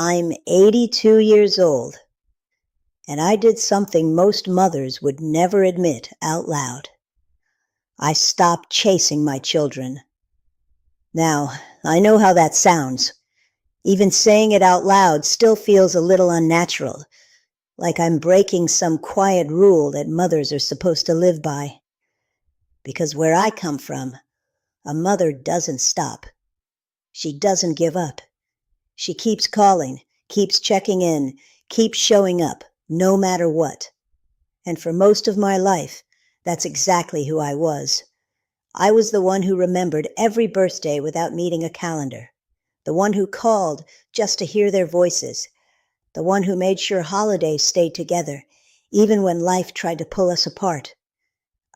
I'm 82 years old, and I did something most mothers would never admit out loud. I stopped chasing my children. Now, I know how that sounds. Even saying it out loud still feels a little unnatural, like I'm breaking some quiet rule that mothers are supposed to live by. Because where I come from, a mother doesn't stop. She doesn't give up. She keeps calling, keeps checking in, keeps showing up, no matter what. And for most of my life, that's exactly who I was. I was the one who remembered every birthday without needing a calendar. The one who called just to hear their voices. The one who made sure holidays stayed together, even when life tried to pull us apart.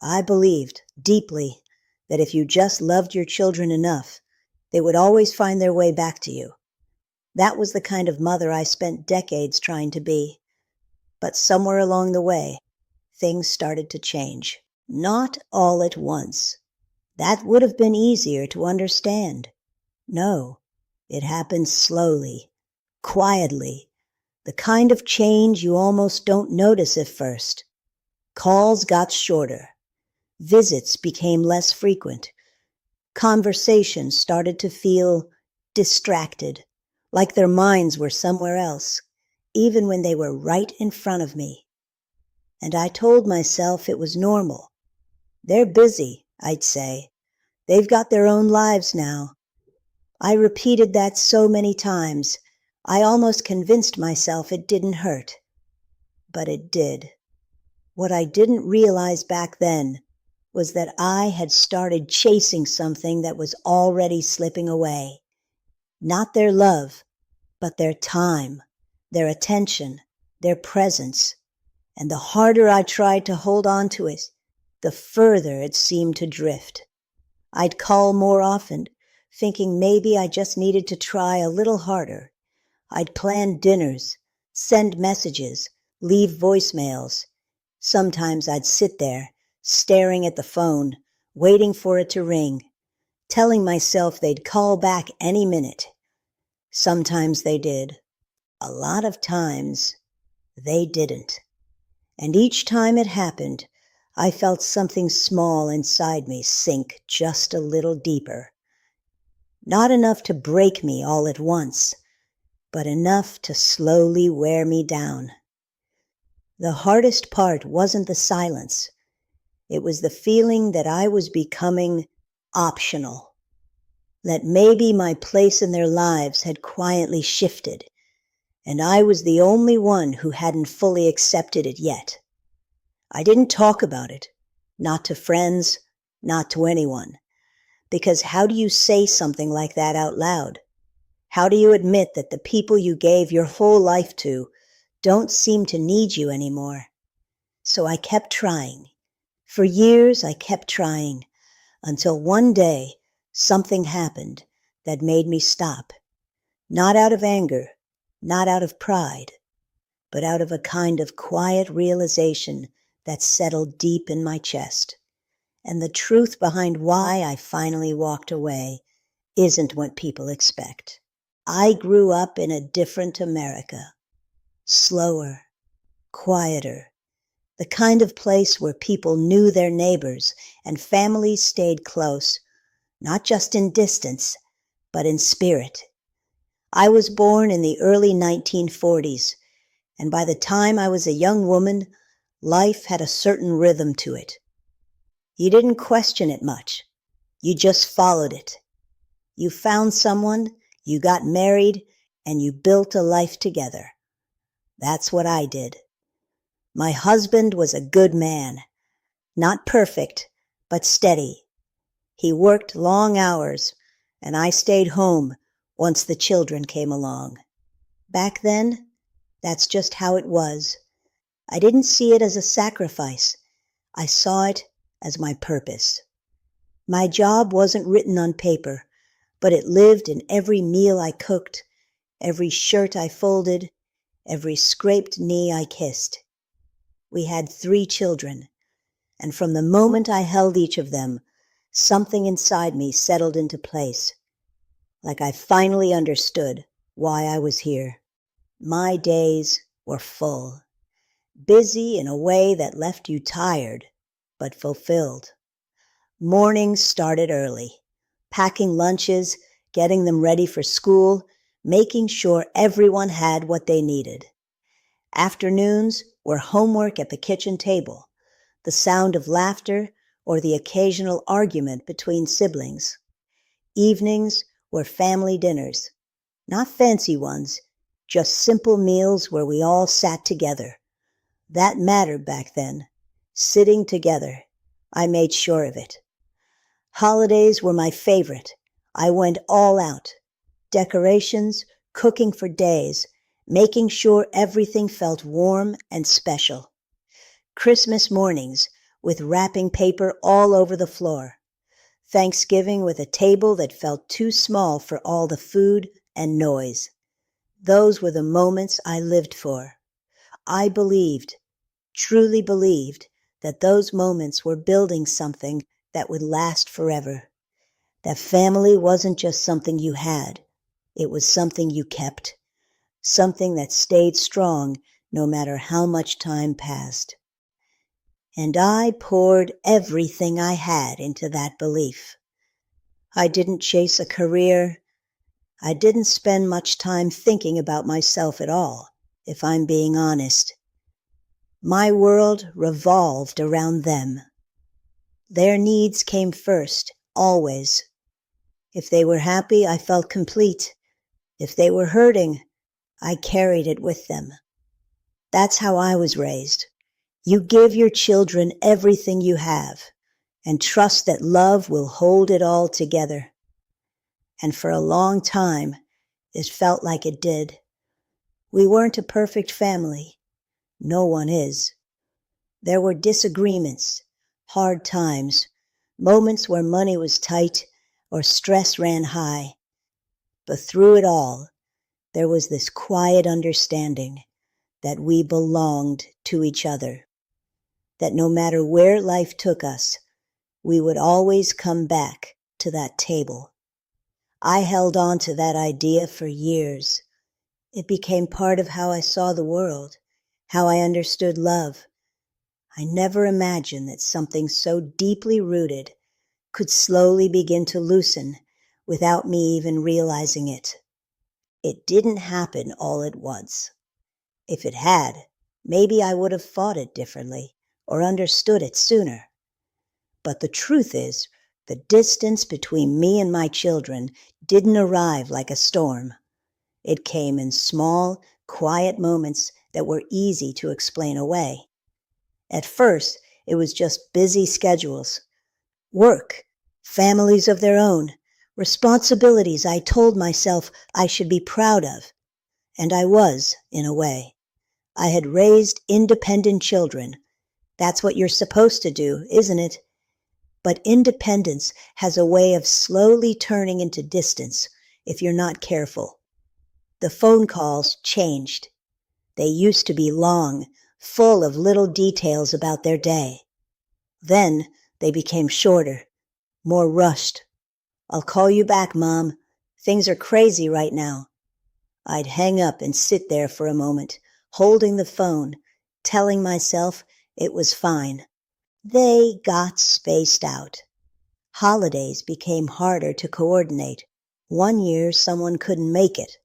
I believed, deeply, that if you just loved your children enough, they would always find their way back to you. That was the kind of mother I spent decades trying to be. But somewhere along the way, things started to change. Not all at once. That would have been easier to understand. No, it happened slowly, quietly, the kind of change you almost don't notice at first. Calls got shorter. Visits became less frequent. Conversations started to feel distracted, like their minds were somewhere else, even when they were right in front of me. And I told myself it was normal. They're busy, I'd say. They've got their own lives now. I repeated that so many times, I almost convinced myself it didn't hurt. But it did. What I didn't realize back then was that I had started chasing something that was already slipping away. Not their love, but their time, their attention, their presence. And the harder I tried to hold on to it, the further it seemed to drift. I'd call more often, thinking maybe I just needed to try a little harder. I'd plan dinners, send messages, leave voicemails. Sometimes I'd sit there, staring at the phone, waiting for it to ring, telling myself they'd call back any minute. Sometimes they did. A lot of times, they didn't. And each time it happened, I felt something small inside me sink just a little deeper. Not enough to break me all at once, but enough to slowly wear me down. The hardest part wasn't the silence. It was the feeling that I was becoming optional, that maybe my place in their lives had quietly shifted, and I was the only one who hadn't fully accepted it yet. I didn't talk about it, not to friends, not to anyone, because how do you say something like that out loud? How do you admit that the people you gave your whole life to don't seem to need you anymore? So I kept trying. For years I kept trying, until one day something happened that made me stop. Not out of anger, not out of pride, but out of a kind of quiet realization that settled deep in my chest. And the truth behind why I finally walked away isn't what people expect. I grew up in a different America. Slower, quieter, the kind of place where people knew their neighbors and families stayed close, not just in distance, but in spirit. I was born in the early 1940s, and by the time I was a young woman, life had a certain rhythm to it. You didn't question it much. You just followed it. You found someone, you got married, and you built a life together. That's what I did. My husband was a good man. Not perfect, but steady. He worked long hours, and I stayed home once the children came along. Back then, that's just how it was. I didn't see it as a sacrifice. I saw it as my purpose. My job wasn't written on paper, but it lived in every meal I cooked, every shirt I folded, every scraped knee I kissed. We had 3 children, and from the moment I held each of them, something inside me settled into place, like I finally understood why I was here. My days were full, busy in a way that left you tired, but fulfilled. Mornings started early, packing lunches, getting them ready for school, making sure everyone had what they needed. Afternoons were homework at the kitchen table, the sound of laughter, or the occasional argument between siblings. Evenings were family dinners, not fancy ones, just simple meals where we all sat together. That mattered back then, sitting together. I made sure of it. Holidays were my favorite. I went all out. Decorations, cooking for days, making sure everything felt warm and special. Christmas mornings with wrapping paper all over the floor. Thanksgiving with a table that felt too small for all the food and noise. Those were the moments I lived for. I believed, truly believed, that those moments were building something that would last forever. That family wasn't just something you had. It was something you kept. Something that stayed strong no matter how much time passed. And I poured everything I had into that belief. I didn't chase a career. I didn't spend much time thinking about myself at all, if I'm being honest. My world revolved around them. Their needs came first, always. If they were happy, I felt complete. If they were hurting, I carried it with them. That's how I was raised. You give your children everything you have and trust that love will hold it all together. And for a long time, it felt like it did. We weren't a perfect family. No one is. There were disagreements, hard times, moments where money was tight or stress ran high. But through it all, there was this quiet understanding that we belonged to each other, that no matter where life took us, we would always come back to that table. I held on to that idea for years. It became part of how I saw the world, how I understood love. I never imagined that something so deeply rooted could slowly begin to loosen without me even realizing it. It didn't happen all at once. If it had, maybe I would have fought it differently or understood it sooner. But the truth is, the distance between me and my children didn't arrive like a storm. It came in small, quiet moments that were easy to explain away. At first, it was just busy schedules, work, families of their own, responsibilities I told myself I should be proud of. And I was, in a way. I had raised independent children. That's what you're supposed to do, isn't it? But independence has a way of slowly turning into distance if you're not careful. The phone calls changed. They used to be long, full of little details about their day. Then they became shorter, more rushed. "I'll call you back, Mom. Things are crazy right now." I'd hang up and sit there for a moment, holding the phone, telling myself it was fine. They got spaced out. Holidays became harder to coordinate. One year, someone couldn't make it.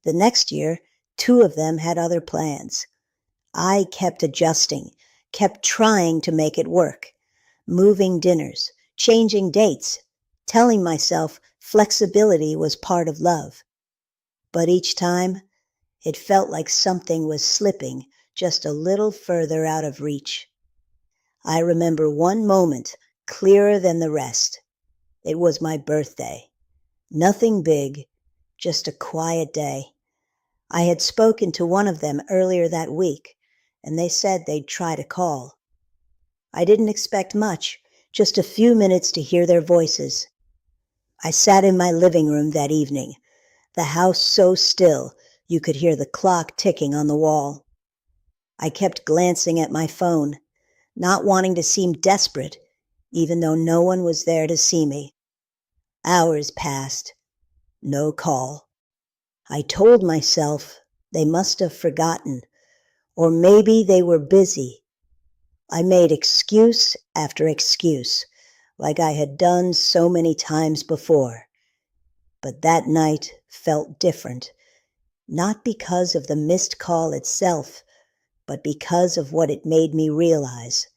The next year, two of them had other plans. I kept adjusting, kept trying to make it work, moving dinners, changing dates, telling myself flexibility was part of love. But each time, it felt like something was slipping just a little further out of reach. I remember one moment clearer than the rest. It was my birthday. Nothing big, just a quiet day. I had spoken to one of them earlier that week, and they said they'd try to call. I didn't expect much, just a few minutes to hear their voices. I sat in my living room that evening, the house so still you could hear the clock ticking on the wall. I kept glancing at my phone, not wanting to seem desperate, even though no one was there to see me. Hours passed. No call. I told myself They must have forgotten, or maybe they were busy. I made excuse after excuse, like I had done so many times before. But that night felt different, not because of the missed call itself, but because of what it made me realize.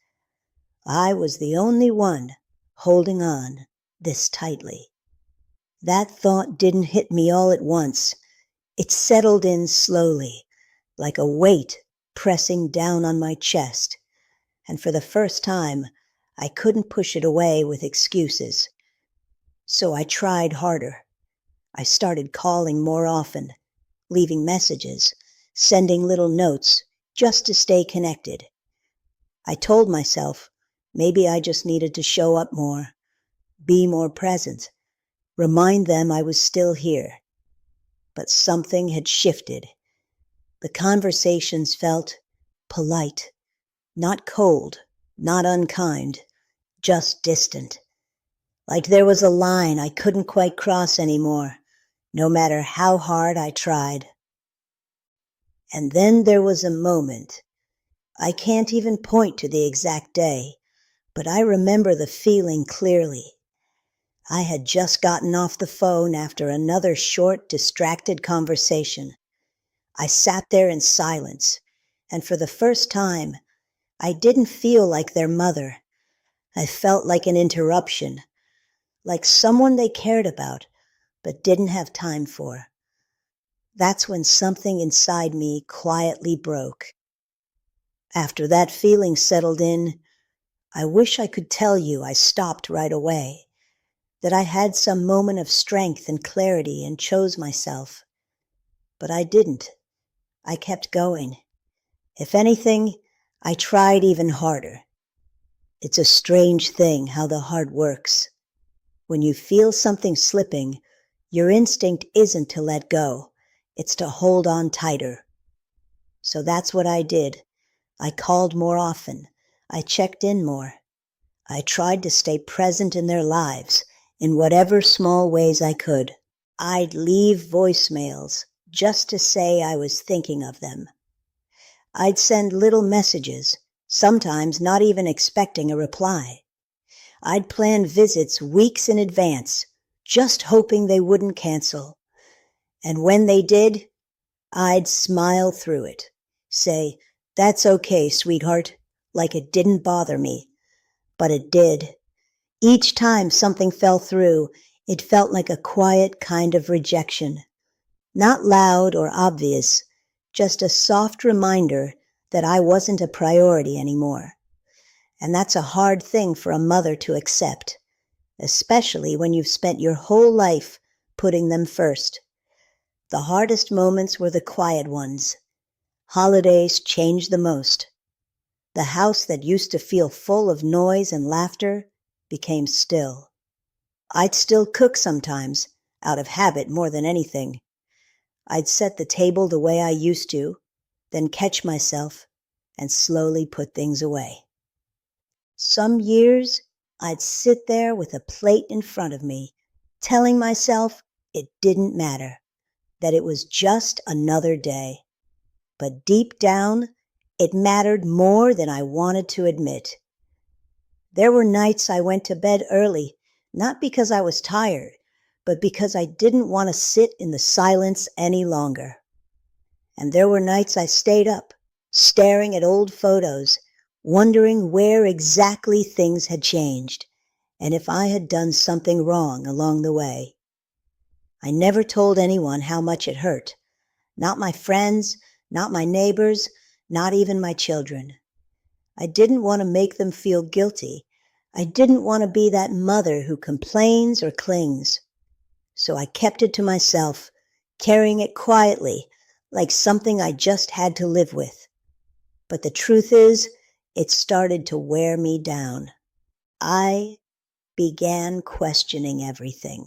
I was the only one holding on this tightly. That thought didn't hit me all at once. It settled in slowly, like a weight pressing down on my chest. And for the first time, I couldn't push it away with excuses. So I tried harder. I started calling more often, leaving messages, sending little notes just to stay connected. I told myself maybe I just needed to show up more, be more present, remind them I was still here. But something had shifted. The conversations felt polite, not cold, not unkind, just distant. Like there was a line I couldn't quite cross anymore, no matter how hard I tried. And then there was a moment. I can't even point to the exact day, but I remember the feeling clearly. I had just gotten off the phone after another short, distracted conversation. I sat there in silence, and for the first time, I didn't feel like their mother. I felt like an interruption, like someone they cared about, but didn't have time for. That's when something inside me quietly broke. After that feeling settled in, I wish I could tell you I stopped right away, that I had some moment of strength and clarity and chose myself. But I didn't. I kept going. If anything, I tried even harder. It's a strange thing how the heart works. When you feel something slipping, your instinct isn't to let go. It's to hold on tighter. So that's what I did. I called more often. I checked in more. I tried to stay present in their lives in whatever small ways I could. I'd leave voicemails just to say I was thinking of them. I'd send little messages, sometimes not even expecting a reply. I'd plan visits weeks in advance, just hoping they wouldn't cancel. And when they did, I'd smile through it, say, "That's okay, sweetheart," like it didn't bother me. But it did. Each time something fell through, it felt like a quiet kind of rejection. Not loud or obvious, just a soft reminder that I wasn't a priority anymore. And that's a hard thing for a mother to accept, especially when you've spent your whole life putting them first. The hardest moments were the quiet ones. Holidays changed the most. The house that used to feel full of noise and laughter became still. I'd still cook sometimes, out of habit more than anything. I'd set the table the way I used to, then catch myself and slowly put things away. Some years, I'd sit there with a plate in front of me, telling myself it didn't matter, that it was just another day. But deep down, it mattered more than I wanted to admit. There were nights I went to bed early, not because I was tired, but because I didn't want to sit in the silence any longer. And there were nights I stayed up, staring at old photos, wondering where exactly things had changed, and if I had done something wrong along the way. I never told anyone how much it hurt. Not my friends, not my neighbors, not even my children. I didn't want to make them feel guilty. I didn't want to be that mother who complains or clings. So I kept it to myself, carrying it quietly, like something I just had to live with. But the truth is, it started to wear me down. I began questioning everything.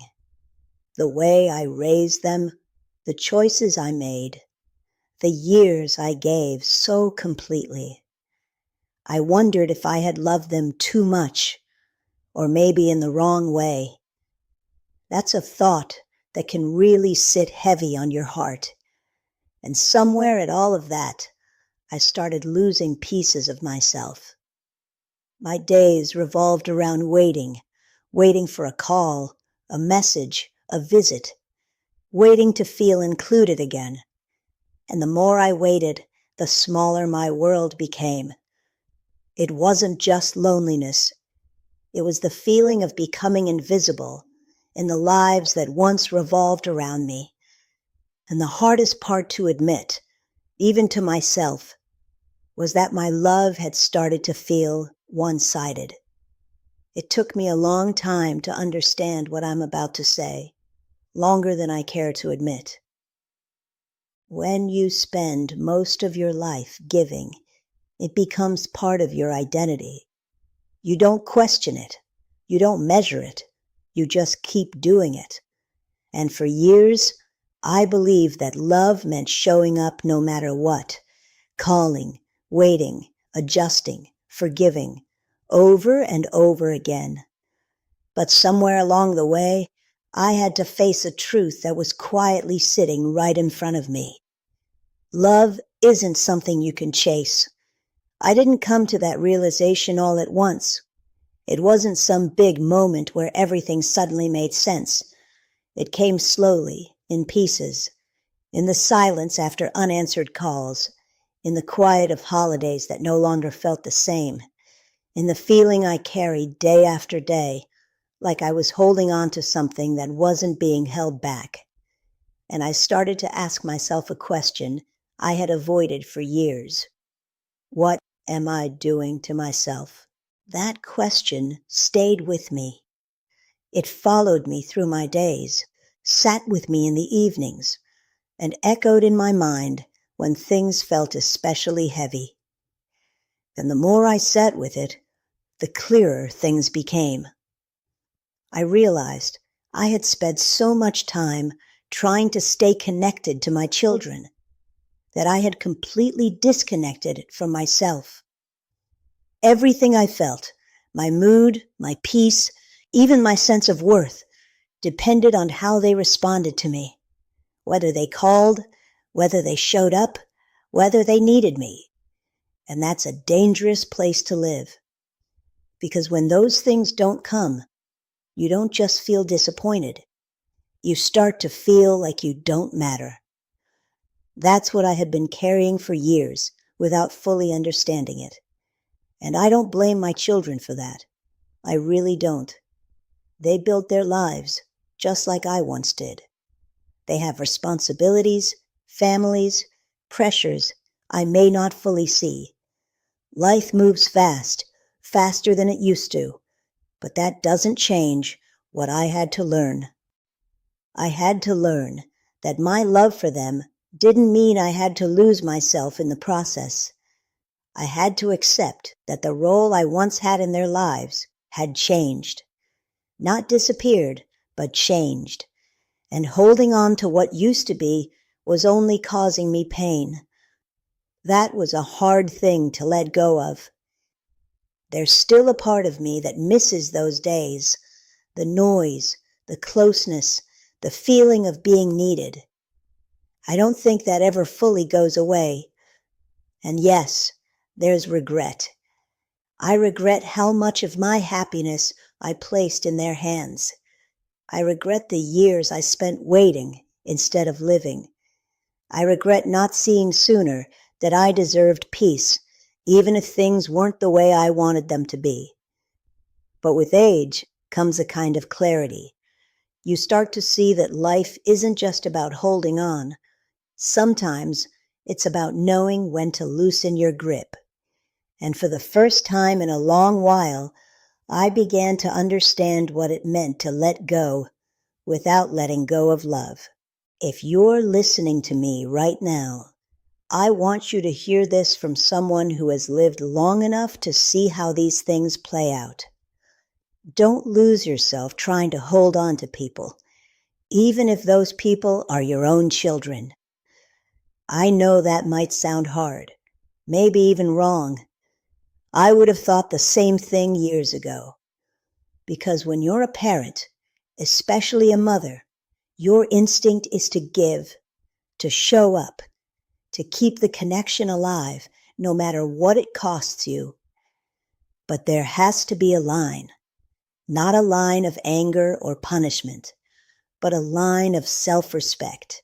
The way I raised them, the choices I made, the years I gave so completely. I wondered if I had loved them too much, or maybe in the wrong way. That's a thought that can really sit heavy on your heart. And somewhere at all of that, I started losing pieces of myself. My days revolved around waiting for a call, a message, a visit, waiting to feel included again. And the more I waited, the smaller my world became. It wasn't just loneliness. It was the feeling of becoming invisible in the lives that once revolved around me. And the hardest part to admit, even to myself, was that my love had started to feel one-sided. It took me a long time to understand what I'm about to say, longer than I care to admit. When you spend most of your life giving, it becomes part of your identity. You don't question it. You don't measure it. You just keep doing it. And for years, I believed that love meant showing up no matter what, calling, waiting, adjusting, forgiving, over and over again. But somewhere along the way, I had to face a truth that was quietly sitting right in front of me. Love isn't something you can chase. I didn't come to that realization all at once. It wasn't some big moment where everything suddenly made sense. It came slowly, in pieces, in the silence after unanswered calls, in the quiet of holidays that no longer felt the same, in the feeling I carried day after day, like I was holding on to something that wasn't being held back. And I started to ask myself a question I had avoided for years. What am I doing to myself? That question stayed with me. It followed me through my days, sat with me in the evenings, and echoed in my mind when things felt especially heavy. And the more I sat with it, the clearer things became. I realized I had spent so much time trying to stay connected to my children that I had completely disconnected from myself. Everything I felt, my mood, my peace, even my sense of worth, depended on how they responded to me, whether they called, whether they showed up, whether they needed me. And that's a dangerous place to live. Because when those things don't come, you don't just feel disappointed. You start to feel like you don't matter. That's what I had been carrying for years without fully understanding it. And I don't blame my children for that. I really don't. They built their lives just like I once did. They have responsibilities, families, pressures I may not fully see. Life moves fast, faster than it used to, but that doesn't change what I had to learn. I had to learn that my love for them didn't mean I had to lose myself in the process. I had to accept that the role I once had in their lives had changed. Not disappeared, but changed. And holding on to what used to be was only causing me pain. That was a hard thing to let go of. There's still a part of me that misses those days, the noise, the closeness, the feeling of being needed. I don't think that ever fully goes away. And yes, there's regret. I regret how much of my happiness I placed in their hands. I regret the years I spent waiting instead of living. I regret not seeing sooner that I deserved peace, even if things weren't the way I wanted them to be. But with age comes a kind of clarity. You start to see that life isn't just about holding on. Sometimes it's about knowing when to loosen your grip. And for the first time in a long while, I began to understand what it meant to let go without letting go of love. If you're listening to me right now, I want you to hear this from someone who has lived long enough to see how these things play out. Don't lose yourself trying to hold on to people, even if those people are your own children. I know that might sound hard, maybe even wrong. I would have thought the same thing years ago. Because when you're a parent, especially a mother, your instinct is to give, to show up, to keep the connection alive, no matter what it costs you. But there has to be a line, not a line of anger or punishment, but a line of self-respect.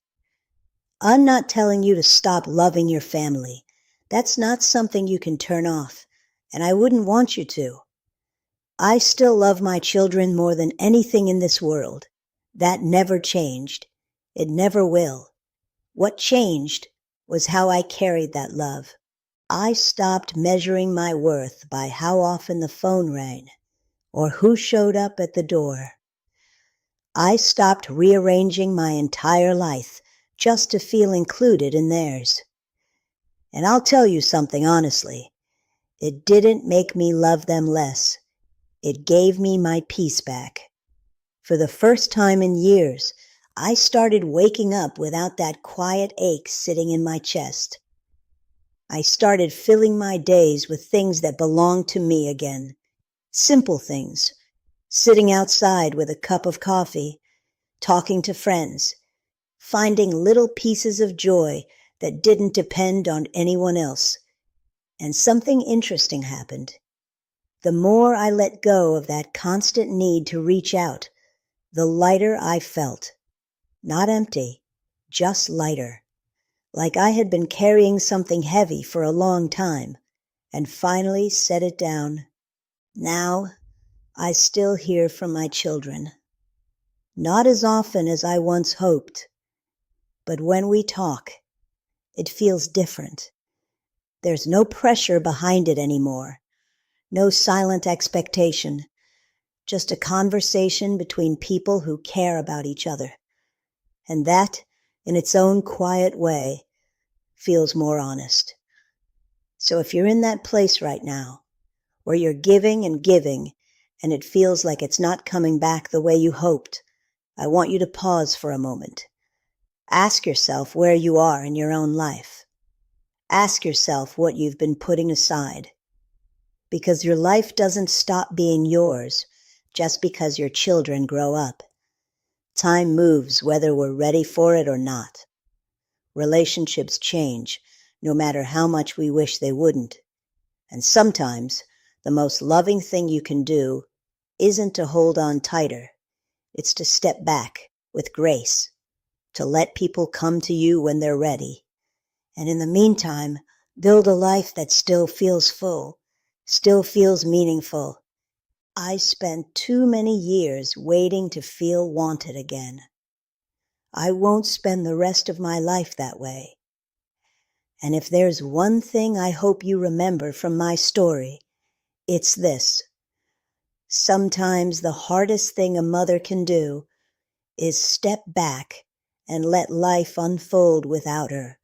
I'm not telling you to stop loving your family. That's not something you can turn off, and I wouldn't want you to. I still love my children more than anything in this world. That never changed. It never will. What changed was how I carried that love. I stopped measuring my worth by how often the phone rang or who showed up at the door. I stopped rearranging my entire life just to feel included in theirs. And I'll tell you something honestly. It didn't make me love them less. It gave me my peace back. For the first time in years, I started waking up without that quiet ache sitting in my chest. I started filling my days with things that belonged to me again. Simple things. Sitting outside with a cup of coffee, talking to friends, finding little pieces of joy that didn't depend on anyone else. And something interesting happened. The more I let go of that constant need to reach out, the lighter I felt. Not empty, just lighter. Like I had been carrying something heavy for a long time, and finally set it down. Now, I still hear from my children. Not as often as I once hoped, but when we talk, it feels different. There's no pressure behind it anymore. No silent expectation. Just a conversation between people who care about each other. And that, in its own quiet way, feels more honest. So if you're in that place right now, where you're giving and giving, and it feels like it's not coming back the way you hoped, I want you to pause for a moment. Ask yourself where you are in your own life. Ask yourself what you've been putting aside. Because your life doesn't stop being yours just because your children grow up. Time moves whether we're ready for it or not. Relationships change, no matter how much we wish they wouldn't. And sometimes, the most loving thing you can do isn't to hold on tighter. It's to step back with grace, to let people come to you when they're ready. And in the meantime, build a life that still feels full, still feels meaningful. I spent too many years waiting to feel wanted again. I won't spend the rest of my life that way. And if there's one thing I hope you remember from my story, it's this. Sometimes the hardest thing a mother can do is step back and let life unfold without her.